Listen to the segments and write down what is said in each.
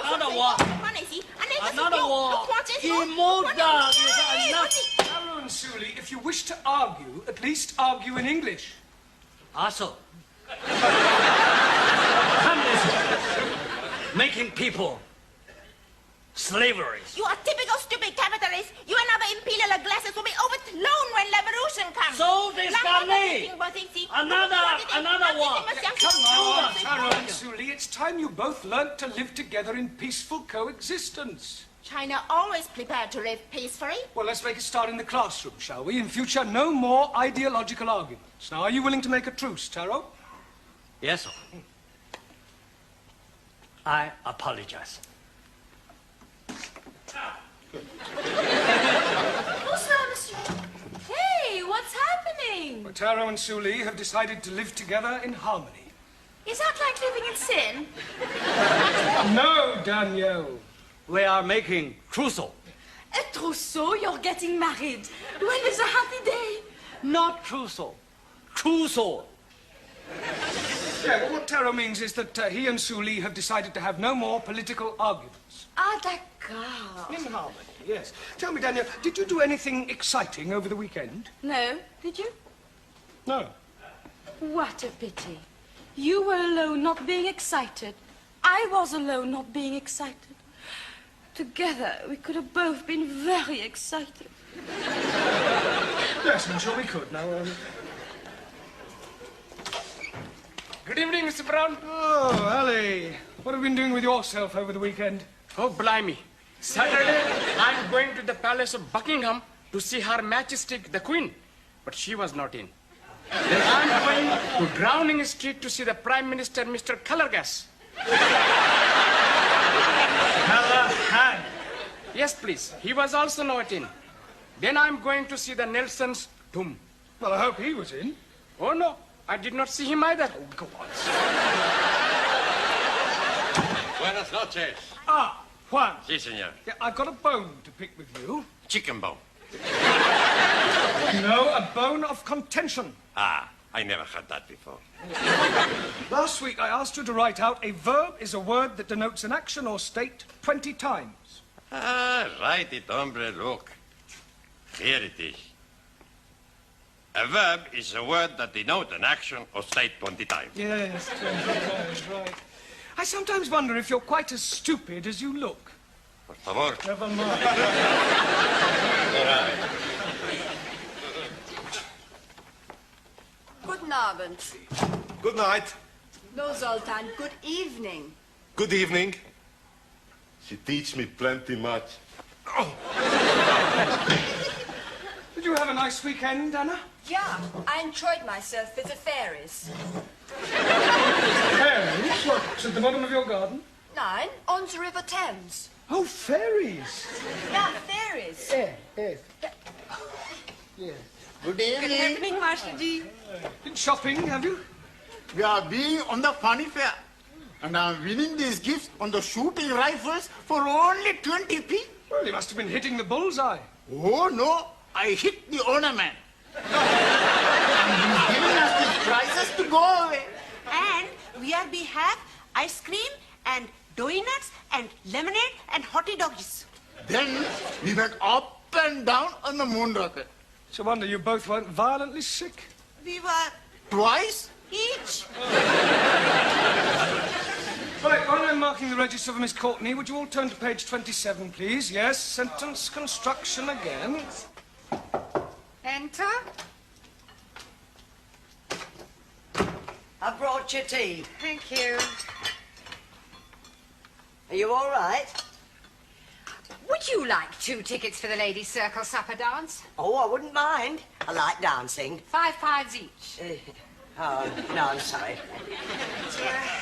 Another war. Another war. Immortal. Taro and Suli, if you wish to argue, at least argue in English. Also, communism, making people slavery. You are typical stupid capitalist. You and other imperial glasses will be overthrown when revolution comes. So this me. Another war. Come on, Taro and Suli, it's time you both learnt to live together in peaceful coexistence. China always prepared to live peacefully. Well, let's make a start in the classroom, shall we? In future, no more ideological arguments. Now, are you willing to make a truce, Taro? Yes, sir. I apologize. Bonsoir, monsieur. Hey, what's happening? Well, Taro and Suli have decided to live together in harmony. Is that like living in sin? No, Danielle. We are making trousseau. A trousseau? You're getting married. When is a happy day? Not trousseau. Trousseau. Yeah, well, what Taro means is that he and Suli have decided to have no more political arguments. Ah, d'accord. In harmony, yes. Tell me, Danielle, did you do anything exciting over the weekend? No, did you? No. What a pity. You were alone, not being excited. I was alone, not being excited. Together, we could have both been very excited. Yes, I'm sure we could. Now, Good evening, Mr. Brown. Oh, Ali, what have you been doing with yourself over the weekend? Oh, blimey. Saturday, I'm going to the Palace of Buckingham to see Her Majesty the Queen. But she was not in. Then I'm going to Downing Street to see the Prime Minister, Mr. Colorgas. Callahan. Yes, please. He was also not in. Then I'm going to see the Nelson's tomb. Well, I hope he was in. Oh, no. I did not see him either. Oh, go on. Buenas noches. Ah, Juan. Sí, señor. Yeah, I've got a bone to pick with you. Chicken bone. No, a bone of contention. Ah, I never had that before. Last week, I asked you to write out a verb is a word that denotes an action or state 20 times. Ah, write it, hombre, look. Here it is. A verb is a word that denotes an action or state 20 times. Yes, 20 times, right. I sometimes wonder if you're quite as stupid as you look. Por favor. Never mind. Guten Abend. Good night. No, Zoltan, good evening. Good evening. She teach me plenty much. Oh. Did you have a nice weekend, Anna? Yeah, I enjoyed myself with the fairies. Fairies? What, at the bottom of your garden? Nein, on the River Thames. Oh, fairies. Yeah, fairies. Yes. Good evening. Evening, Master G. Been shopping, have you? We are being on the funny fair. And I'm winning these gifts on the shooting rifles for only 20p. Well, you must have been hitting the bullseye. Oh, no. I hit the owner man. And he's giving us these prizes to go away. And we have ice cream and donuts and lemonade and hottie doggies. Then we went up and down on the moon rocket. It's a wonder you both weren't violently sick. We were Twice? each. Right, while I'm marking the register for Miss Courtney, would you all turn to page 27, please? Yes, sentence construction again. Enter. I brought you tea. Thank you. Are you all right? Would you like 2 tickets for the ladies' circle supper dance? Oh, I wouldn't mind. I like dancing. 5 pounds each. Oh, no, I'm sorry.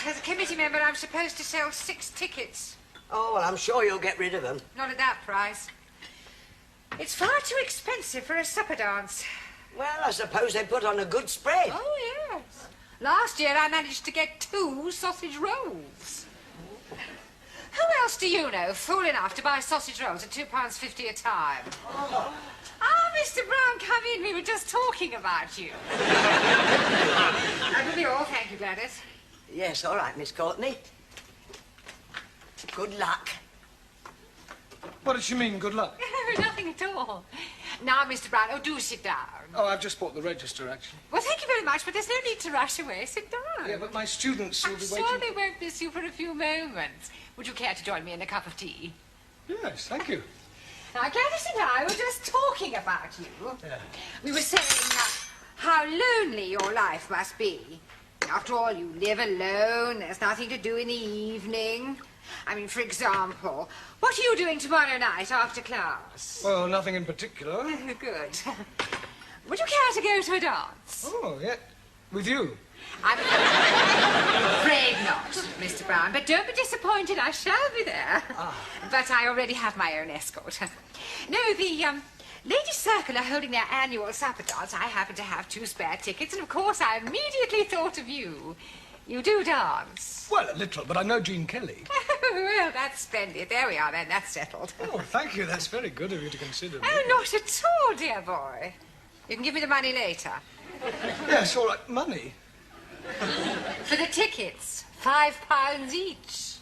As a committee member, I'm supposed to sell 6 tickets. Oh, well, I'm sure you'll get rid of them. Not at that price. It's far too expensive for a supper dance. Well, I suppose they put on a good spread. Oh, yes. Last year, I managed to get 2 sausage rolls. Who else do you know fool enough to buy sausage rolls at £2.50 a time? Oh. Ah, Mr. Brown, come in. We were just talking about you. That will be all. Thank you, Gladys. Yes, all right, Miss Courtney. Good luck. What does she mean, good luck? Nothing at all. Now, Mr. Brown, do sit down. Oh, I've just bought the register, actually. Well, thank you very much, but there's no need to rush away. Sit down. Yeah, but my students will I'm be sure waiting. they won't miss you for a few moments. Would you care to join me in a cup of tea? Yes, thank you. Now, Gladys and I were just talking about you. Yeah. We were saying how lonely your life must be. After all, you live alone. There's nothing to do in the evening. I mean, for example, what are you doing tomorrow night after class? Well, nothing in particular. Good. Would you care to go to a dance? Oh, yeah. With you? I'm afraid not, Mr. Brown, but don't be disappointed. I shall be there. But I already have my own escort. No, the Ladies' Circle are holding their annual supper dance. I happen to have 2 spare tickets, and of course I immediately thought of you. You do dance? Well, a little, but I know Jean Kelly. Well, that's splendid. There we are, then. That's settled. Oh, thank you. That's very good of you to consider me. Oh, not at all, dear boy. You can give me the money later. Yes, all right. Money? For the tickets. £5 each.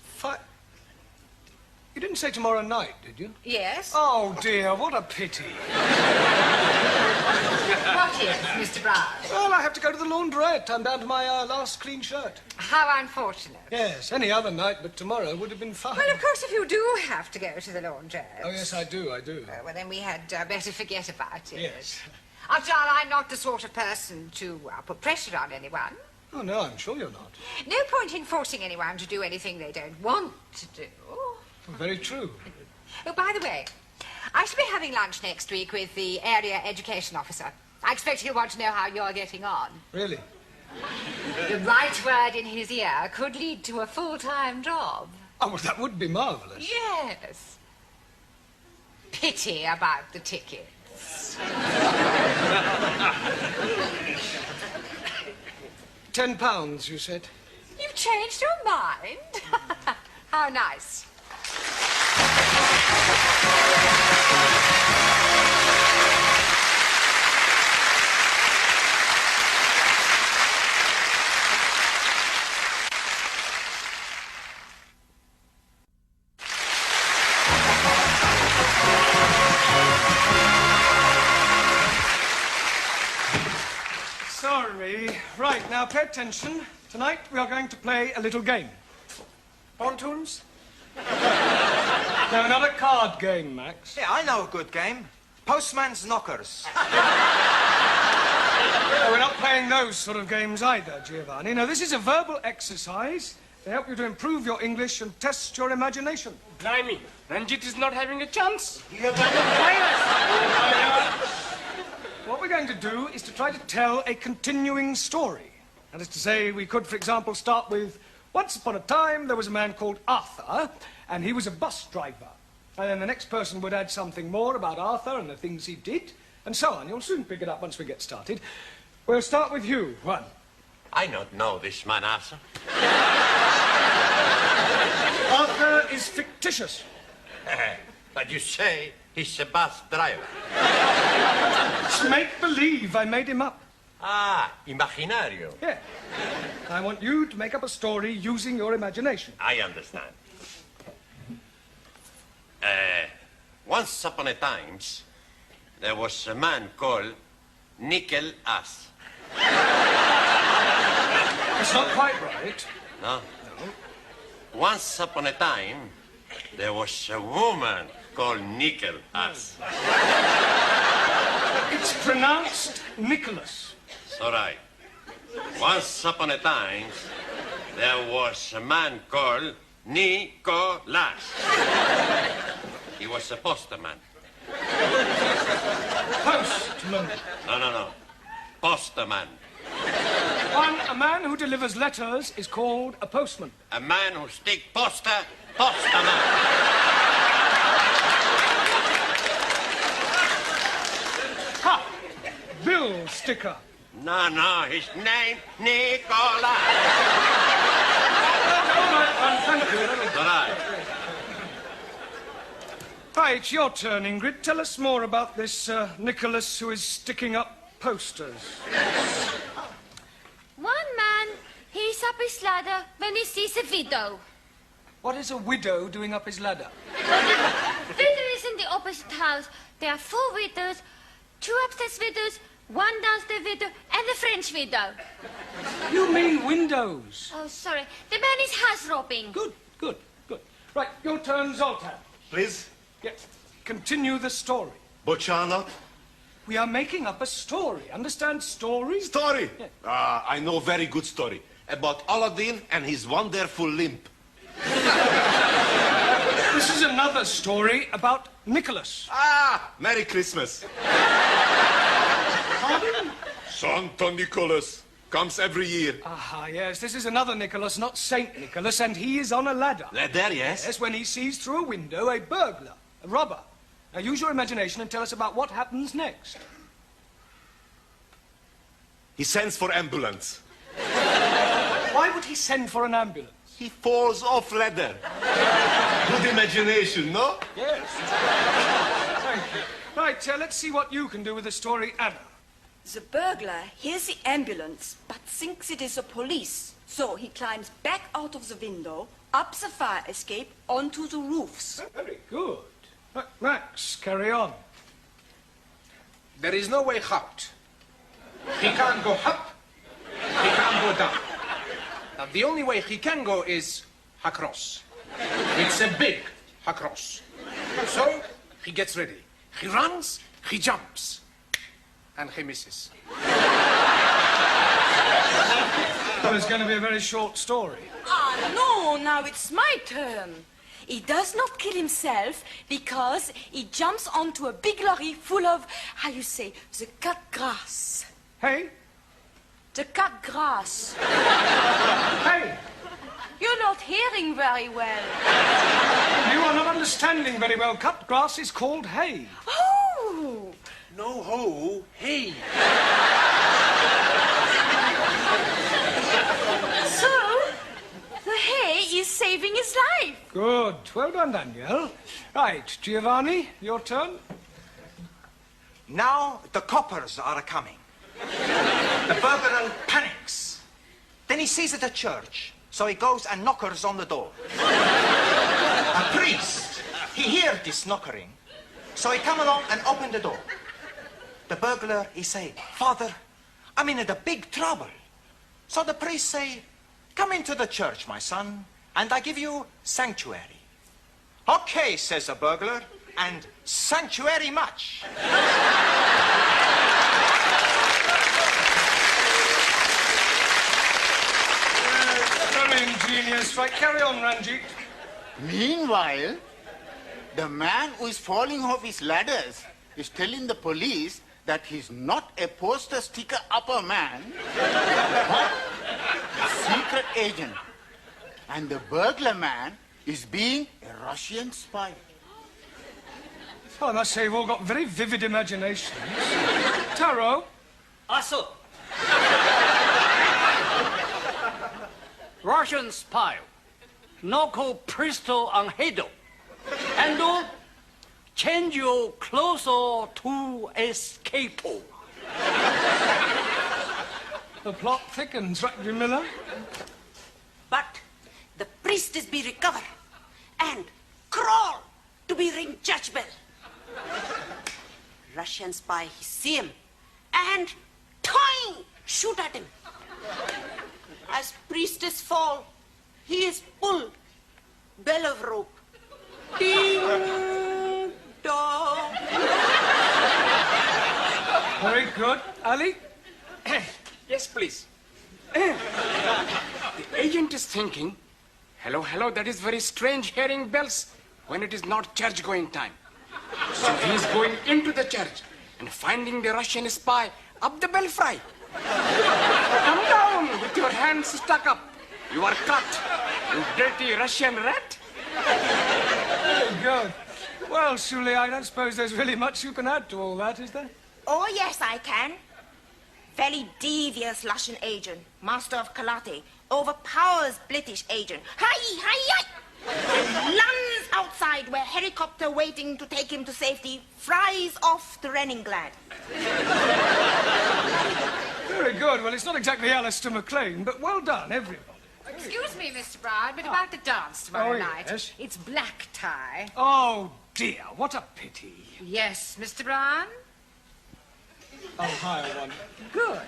You didn't say tomorrow night, did you? Yes. Oh, dear, what a pity. What is, Mr. Brown? Well, I have to go to the laundrette. I'm down to my last clean shirt. How unfortunate. Yes, any other night but tomorrow would have been fine. Well, of course, if you do have to go to the laundrette... Oh, yes, I do. well, then we had better forget about it. Yes. After all, I'm not the sort of person to put pressure on anyone. Oh, no, I'm sure you're not. No point in forcing anyone to do anything they don't want to do. Very true. Oh, by the way, I shall be having lunch next week with the area education officer. I expect he'll want to know how you're getting on. Really? The right word in his ear could lead to a full-time job. Oh, well, that would be marvellous. Yes. Pity about the tickets. £10, you said? You've changed your mind? How nice. Sorry. Right, now pay attention. Tonight we are going to play a little game. Pontoons? No, not a card game, Max. Yeah, I know a good game. Postman's Knockers. No, we're not playing those sort of games either, Giovanni. No, this is a verbal exercise to help you to improve your English and test your imagination. Blimey, Ranjit is not having a chance. What we're going to do is to try to tell a continuing story. That is to say, we could, for example, start with, once upon a time, there was a man called Arthur, and he was a bus driver. And then the next person would add something more about Arthur and the things he did, and so on. You'll soon pick it up once we get started. We'll start with you, Juan. I don't know this man, Arthur. Arthur is fictitious. But you say he's a bus driver. It's make-believe. I made him up. Ah, imaginario. Yeah. I want you to make up a story using your imagination. I understand. Once upon a time, there was a man called Nickel Ass. It's not quite right. No? Once upon a time, there was a woman called Nickel Ass. It's pronounced Nicholas. It's all right. Once upon a time, there was a man called Nicholas. He was a postman. Postman. No. Postman. A man who delivers letters is called a postman. A man who stick poster, postman. Ha! Bill sticker. No, his name, Nicholas. Thank you. All right. Right, it's your turn, Ingrid. Tell us more about this Nicholas who is sticking up posters. One man, he's up his ladder when he sees a widow. What is a widow doing up his ladder? Widow is in the opposite house. There are 4 widows, 2 upstairs widows, 1 downstairs widow, and a French widow. You mean windows? Oh, sorry. The man is house robbing. Good. Right, your turn, Zoltan. Please? Yes. Continue the story. But shall not? We are making up a story. Understand story? Story? Yeah. I know very good story. About Aladdin and his wonderful limp. This is another story about Nicholas. Merry Christmas. Pardon? Santa Nicholas comes every year. Yes, this is another Nicholas, not Saint Nicholas, and he is on a ladder. Ladder, yes? Yes, when he sees through a window a burglar, a robber. Now use your imagination and tell us about what happens next. He sends for ambulance. Why would he send for an ambulance? He falls off ladder. Good imagination, no? Yes. Thank you. Right, let's see what you can do with the story, Anna. The burglar hears the ambulance, but thinks it is the police. So he climbs back out of the window, up the fire escape, onto the roofs. Very good. Right, Max, carry on. There is no way out. He can't go up, he can't go down. Now, the only way he can go is across. It's a big across. So, he gets ready. He runs, he jumps, and he misses. Well, it's going to be a very short story. No, now it's my turn. He does not kill himself because he jumps onto a big lorry full of, how you say, the cut grass. Hey? The cut grass. Hey! You're not hearing very well. You are not understanding very well. Cut grass is called hay. Oh! No ho, hey. So, the hay is saving his life. Good. Well done, Danielle. Right, Giovanni, your turn. Now the coppers are coming. The burglar panics. Then he sees it at church, so he goes and knockers on the door. A priest, he hears this knockering, so he come along and open the door. The burglar, he say, Father, I'm in a big trouble. So the priest say, come into the church, my son, and I give you sanctuary. Okay, says the burglar, and sanctuary much. Very ingenious. Right, carry on, Ranjit. Meanwhile, the man who is falling off his ladders is telling the police that he's not a poster sticker upper man, but a secret agent. And the burglar man is being a Russian spy. Oh, I must say, you've all got very vivid imaginations. Taro? Also, Russian spy, knuckle pistol on handle, and change your closer to escape. The plot thickens, right, Miller? But the priest is be recover and crawl to be ring church bell. Russian spy, he see him and toing shoot at him. As priestess fall, he is pull bell of rope. Ding dong. Very good. Ali? Yes, please. The agent is thinking, hello, hello, that is very strange hearing bells when it is not church-going time. So he is going into the church and finding the Russian spy up the belfry. Come down with your hands stuck up. You are cut, you dirty Russian rat. Very good. Well, Shuli, I don't suppose there's really much you can add to all that, is there? Oh, yes, I can. Very devious Russian agent, master of karate, overpowers British agent. Hi, hi, hi! Lands outside where helicopter waiting to take him to safety, flies off to Leningrad. Very good. Well, it's not exactly Alistair MacLean, but well done, everybody. Excuse me, Mr. Brown, but about the dance tomorrow night. Yes? It's black tie. Oh, dear, what a pity. Yes, Mr. Brown? I'll hire one. Good.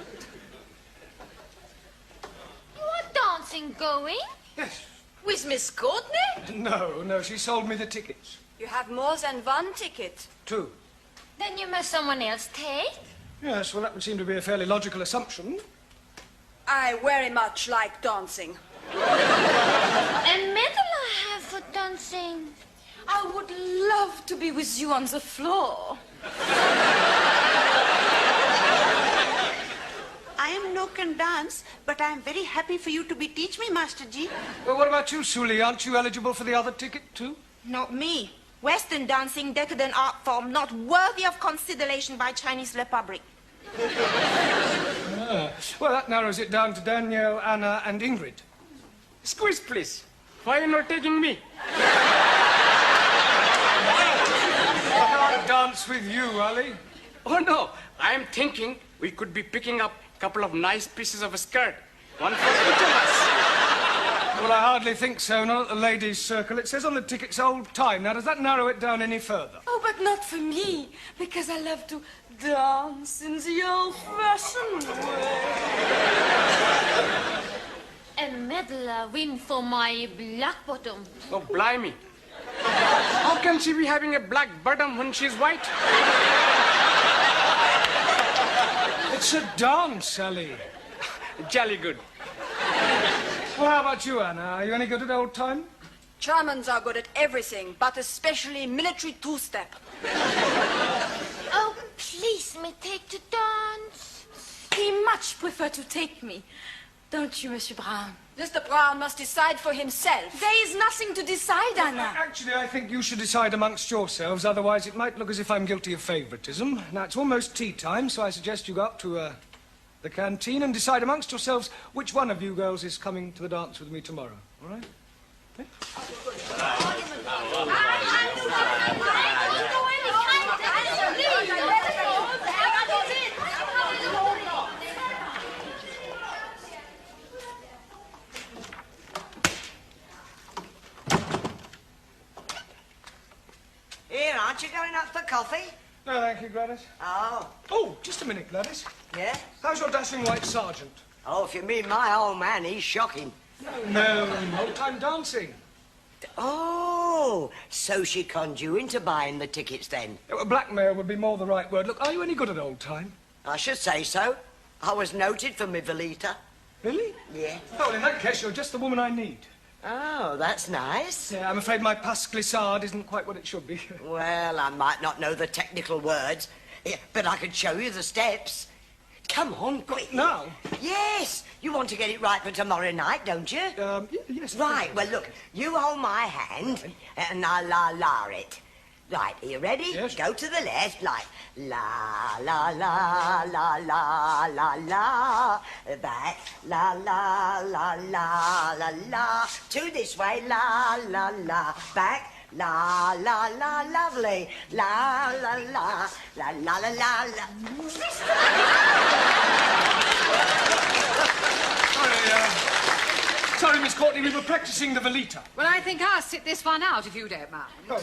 You are dancing going? Yes. With Miss Courtney? No, she sold me the tickets. You have more than one ticket. 2. Then you must someone else take. Yes, well, that would seem to be a fairly logical assumption. I very much like dancing. A medal I have for dancing. I would love to be with you on the floor. I am no can dance, but I am very happy for you to be teach me, Master Ji. Well, what about you, Suli? Aren't you eligible for the other ticket, too? Not me. Western dancing, decadent art form, not worthy of consideration by Chinese Republic. Well, that narrows it down to Danielle, Anna, and Ingrid. Squeeze, please. Why are you not taking me? I can't dance with you, Ali. Oh, no. I am thinking we could be picking up a couple of nice pieces of a skirt. One for each of us. Well, I hardly think so, not at the ladies' circle. It says on the tickets old time. Now, does that narrow it down any further? Oh, but not for me, because I love to dance in the old-fashioned way. A medal I win for my black bottom. Oh, blimey. How can she be having a black bottom when she's white? It's a dance, Ali. Jolly good. Well, how about you, Anna? Are you any good at old time? Germans are good at everything, but especially military two-step. Oh, please, me take to dance. He much prefer to take me. Don't you, Monsieur Brown? Mr. Brown must decide for himself. There is nothing to decide, Anna. Actually, I think you should decide amongst yourselves, otherwise it might look as if I'm guilty of favouritism. Now, it's almost tea time, so I suggest you go up to the canteen and decide amongst yourselves which one of you girls is coming to the dance with me tomorrow. All right? Here, aren't you going up for coffee? No, thank you, Gladys. Oh. Oh, just a minute, Gladys. Yeah? How's your dashing white sergeant? Oh, if you mean my old man, he's shocking. No, old-time dancing. Oh, so she conned you into buying the tickets then? Blackmail would be more the right word. Look, are you any good at old time? I should say so. I was noted for my velita. Really? Yeah. Oh, in that case, you're just the woman I need. Oh, that's nice. Yeah, I'm afraid my pas glissade isn't quite what it should be. Well, I might not know the technical words, but I could show you the steps. Come on, quick. Now? Yes. You want to get it right for tomorrow night, don't you? Yes. Right. Well, look, you hold my hand, and I'll la it. Right, are you ready? Yes. Go to the left, like la la la la la la la. Back, la la la la la la. To this way, la la la. Back, la la la, lovely. La la la la la la la la. Sorry, Miss Courtney, we were practicing the velita. Well, I think I'll sit this one out if you don't mind. Oh.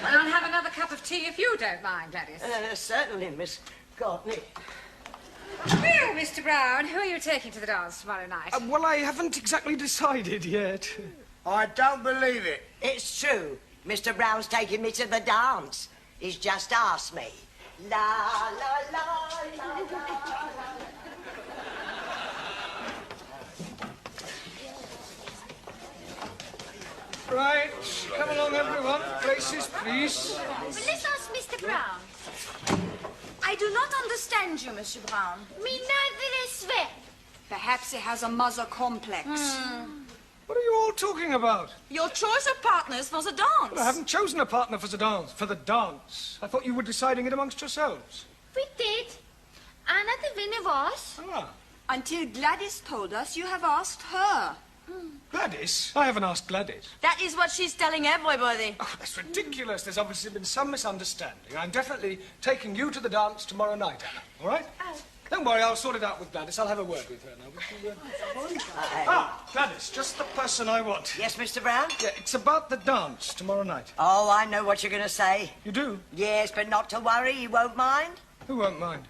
And I'll have another cup of tea if you don't mind, Gladys. Certainly, Miss Courtney. Well, Mr. Brown, who are you taking to the dance tomorrow night? Well, I haven't exactly decided yet. I don't believe it. It's true. Mr. Brown's taking me to the dance. He's just asked me. La, la, la, la, la. Right, come along, everyone. Places, please. But let's ask Mr. Brown. I do not understand you, Monsieur Brown. Me neither is well. Perhaps he has a mother complex. What are you all talking about? Your choice of partners for the dance. Well, I haven't chosen a partner for the dance. I thought you were deciding it amongst yourselves. We did. Anna the winner was. Ah. Until Gladys told us you have asked her. Gladys? I haven't asked Gladys. That is what she's telling everybody. Oh, that's ridiculous. There's obviously been some misunderstanding. I'm definitely taking you to the dance tomorrow night, Anna. All right? Don't worry, I'll sort it out with Gladys. I'll have a word with her now. Gladys, just the person I want. Yes, Mr. Brown? Yeah, it's about the dance tomorrow night. Oh, I know what you're going to say. You do? Yes, but not to worry, you won't mind. Who won't mind?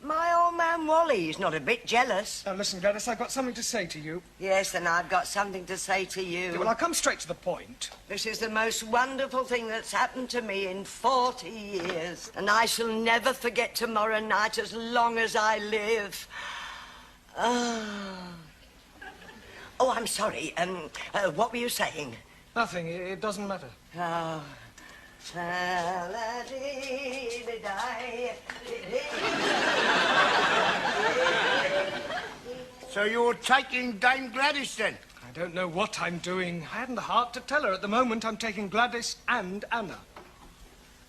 My old man Wally. He's not a bit jealous. Now, listen, Gladys, I've got something to say to you. Yes, and I've got something to say to you. Yeah, well, I'll come straight to the point. This is the most wonderful thing that's happened to me in 40 years. And I shall never forget tomorrow night as long as I live. Oh, I'm sorry. What were you saying? Nothing. It doesn't matter. Oh. So you're taking Dame Gladys, then? I don't know what I'm doing. I hadn't the heart to tell her. At the moment, I'm taking Gladys and Anna.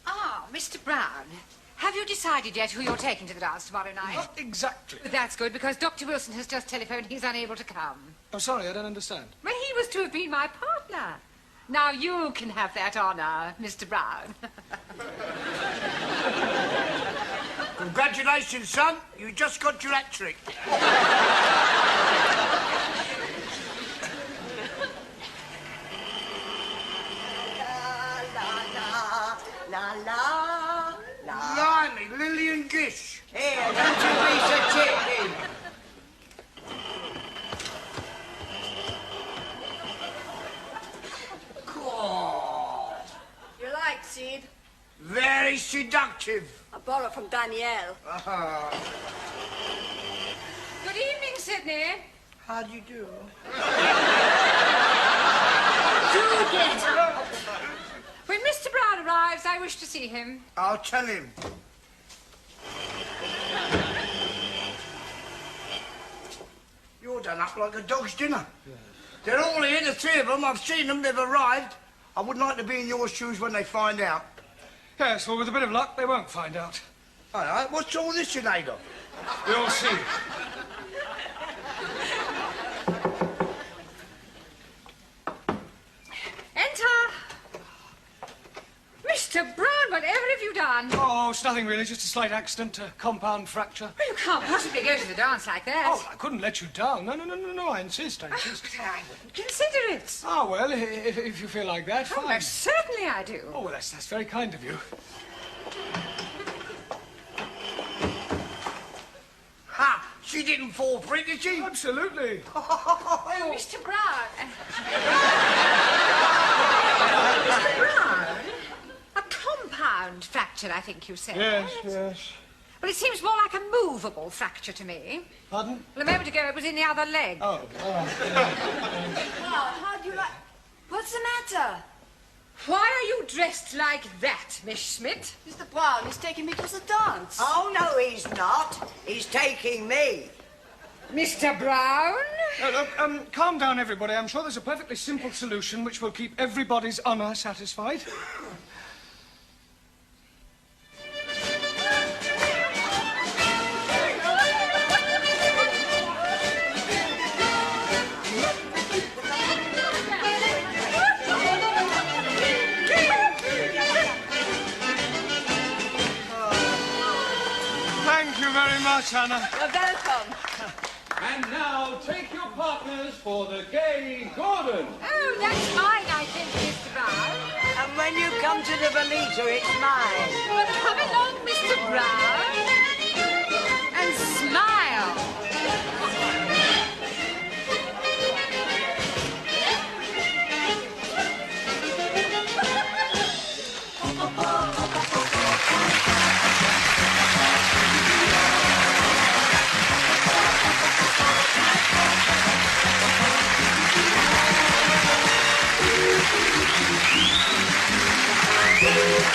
Ah, Mr. Brown, have you decided yet who you're taking to the dance tomorrow night? Not exactly. That's good, because Dr. Wilson has just telephoned he's unable to come. Oh, sorry, I don't understand. Well, he was to have been my partner. Now you can have that honour, Mr. Brown. Congratulations, son. You just got your hat trick. Blimey, Lillian Gish. Here, don't you be so cheeky. You like, Sid? Very seductive. I borrowed from Danielle. Good evening, Sydney. How do you do? Do get up. When Mr. Brown arrives, I wish to see him. I'll tell him. You're done up like a dog's dinner. Yes. They're all here, the three of them. I've seen them, they've arrived. I wouldn't like to be in your shoes when they find out. Yes, well, with a bit of luck, they won't find out. All right, what's all this you made of? You'll see. Enter. Mr. Brown, whatever have you done? Oh, it's nothing really, just a slight accident, a compound fracture. Well, you can't possibly go to the dance like that. Oh, I couldn't let you down. No, I insist. I wouldn't consider it. Oh, well, if you feel like that, fine. Most certainly I do. Oh, well, that's very kind of you. Ha! She didn't fall for it, did she? Absolutely. Oh, Mr. Brown. Mr. Brown? A compound fracture, I think you said. Yes. Well, it seems more like a movable fracture to me. Pardon? Well, a moment ago, it was in the other leg. Oh, all right. Well, how do you like... What's the matter? Why are you dressed like that, Miss Schmidt? Mr. Brown is taking me to the dance. Oh, no, he's not. He's taking me. Mr. Brown? Look, calm down, everybody. I'm sure there's a perfectly simple solution which will keep everybody's honour satisfied. Thank you very much, Anna. You're welcome. And now take your partners for the gay Gordon. Oh, that's mine, I think, Mr. Brown. And when you come to the Belita, it's mine. Well, come along, Mr. Brown, and smile. Thank you.